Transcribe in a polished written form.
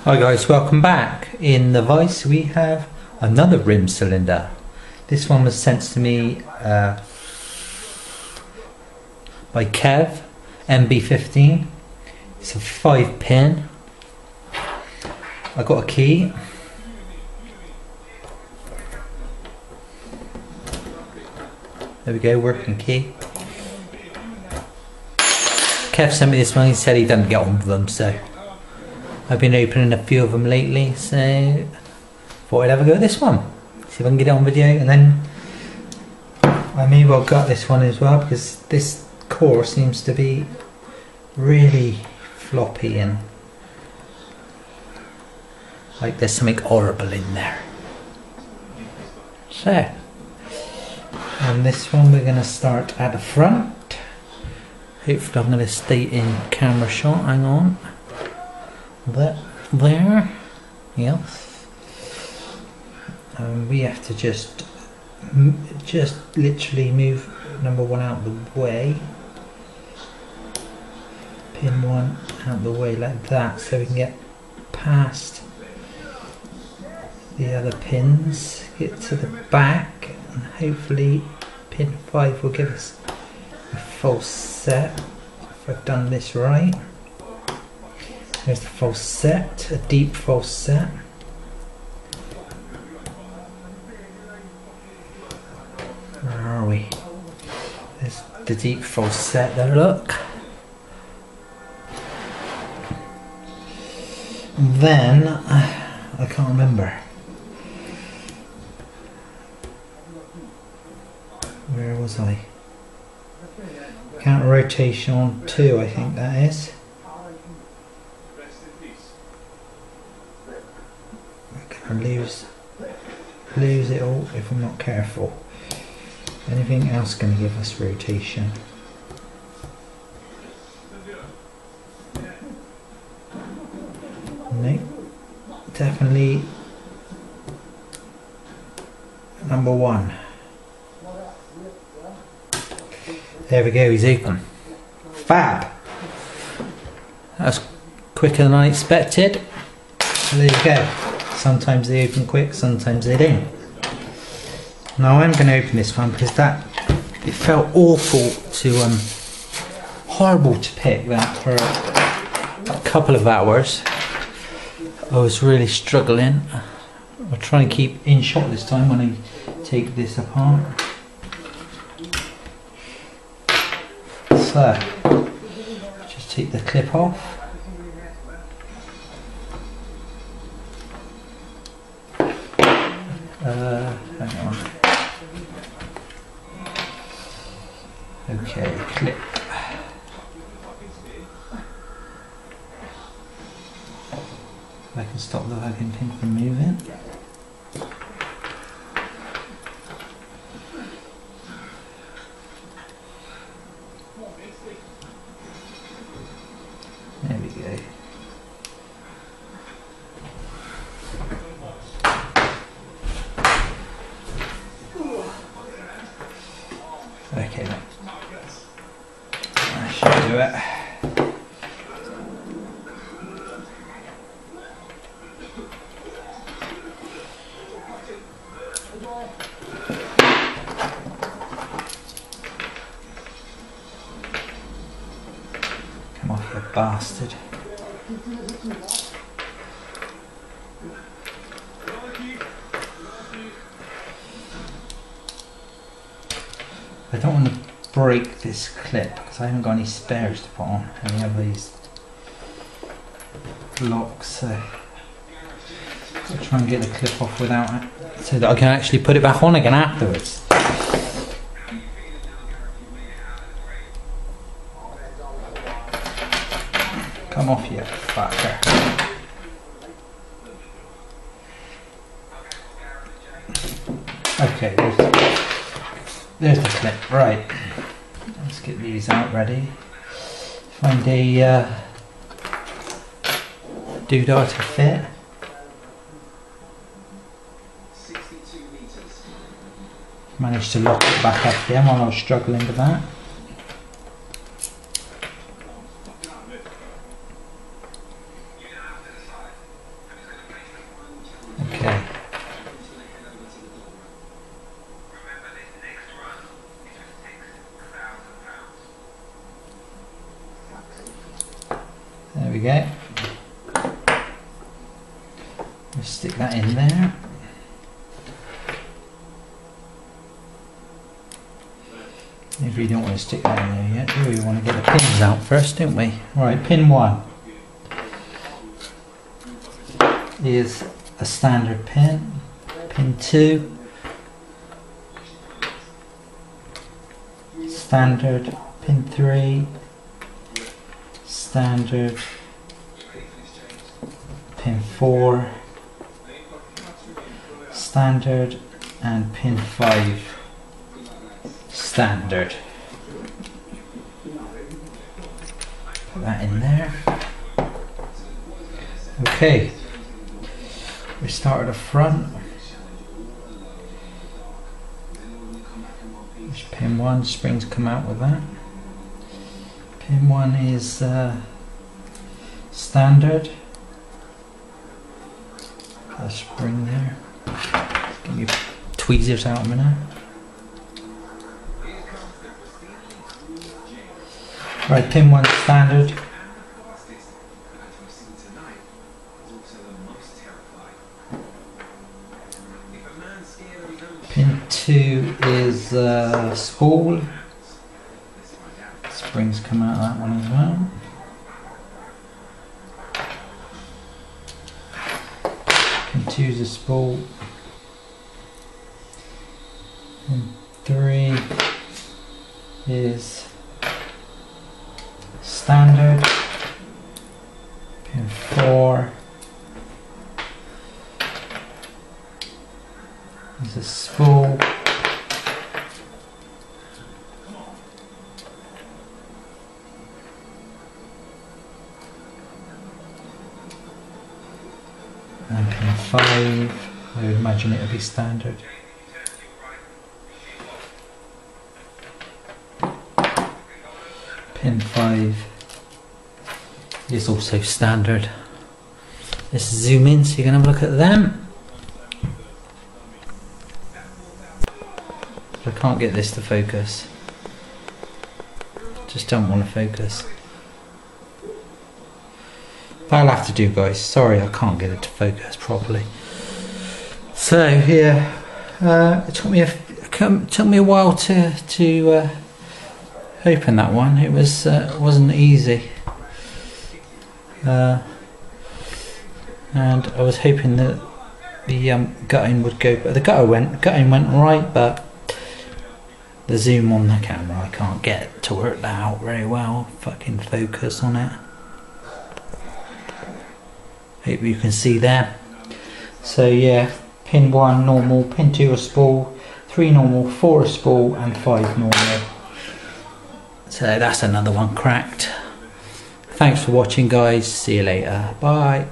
Hi guys, welcome back. In the vise we have another rim cylinder. This one was sent to me by Kev, MB15. It's a 5-pin. I got a key. There we go, working key. Kev sent me this one. He said he doesn't get on with them, so I've been opening a few of them lately, so thought I'd have a go at this one. See if I can get it on video, and then I may well gut this one as well, because this core seems to be really floppy and like there's something horrible in there. So, and this one we're going to start at the front. Hopefully I'm going to stay in camera shot. Hang on. There. Yes. We have to just literally move number one out of the way. Pin one out of the way like that, so we can get past the other pins, get to the back, and hopefully pin 5 will give us a full set, if I've done this right. There's the full set, a deep full set. Where are we? There's the deep full set there, look. Then, I can't remember. Where was I? Counter rotation on 2, I think that is. We're gonna lose it all if we're not careful. Anything else gonna give us rotation? No, definitely number 1. There we go, he's open. Fab! That's quicker than I expected. So there you go. Sometimes they open quick, sometimes they don't. Now I'm going to open this one because it felt awful to, horrible to pick that for a couple of hours. I was really struggling. I'll try and keep in shot this time when I take this apart. So, just take the clip off. Hang on. Okay, clip. I can stop the vacuum pin from moving. There we go. Okay, that should do it. Come off, you bastard. I don't want to break this clip because I haven't got any spares to put on any of these locks, so I'll try and get the clip off without it so that I can actually put it back on again afterwards. Come off, you fucker. Okay, there's the clip. Right, let's get these out ready. Find a doodah to fit. Managed to lock it back up again while I was struggling with that. Stick that in there. Maybe you don't want to stick that in there yet, do we? We want to get the pins out first, don't we? Right, pin 1 is a standard pin. Pin 2, standard. Pin 3, standard. Pin 4, standard, and pin 5, standard. Put that in there. Okay, we start at the front. There's pin 1, springs come out with that. Pin 1 is standard. A spring there. Get your tweezers out a minute. Right, pin 1 standard. Pin 2 is spool. Springs come out of that one as well. Pin 2 is a spool. Pin 3 is standard. Pin 4 is a spool. And pin 5, I would imagine it would be standard. Pin 5 is also standard. Let's zoom in so you can have a look at them. I can't get this to focus. Just don't want to focus. That'll have to do, guys. Sorry, I can't get it to focus properly. So yeah, it took me a while to open that one. It wasn't easy, and I was hoping that the gutting would go, but the gutting went right, but the zoom on the camera I can't get to work that out very well. Fucking focus on it. Hope you can see there. So yeah, pin 1 normal, pin 2 a spool, 3 normal, 4 a spool, and 5 normal. So that's another one cracked. Thanks for watching, guys. See you later. Bye.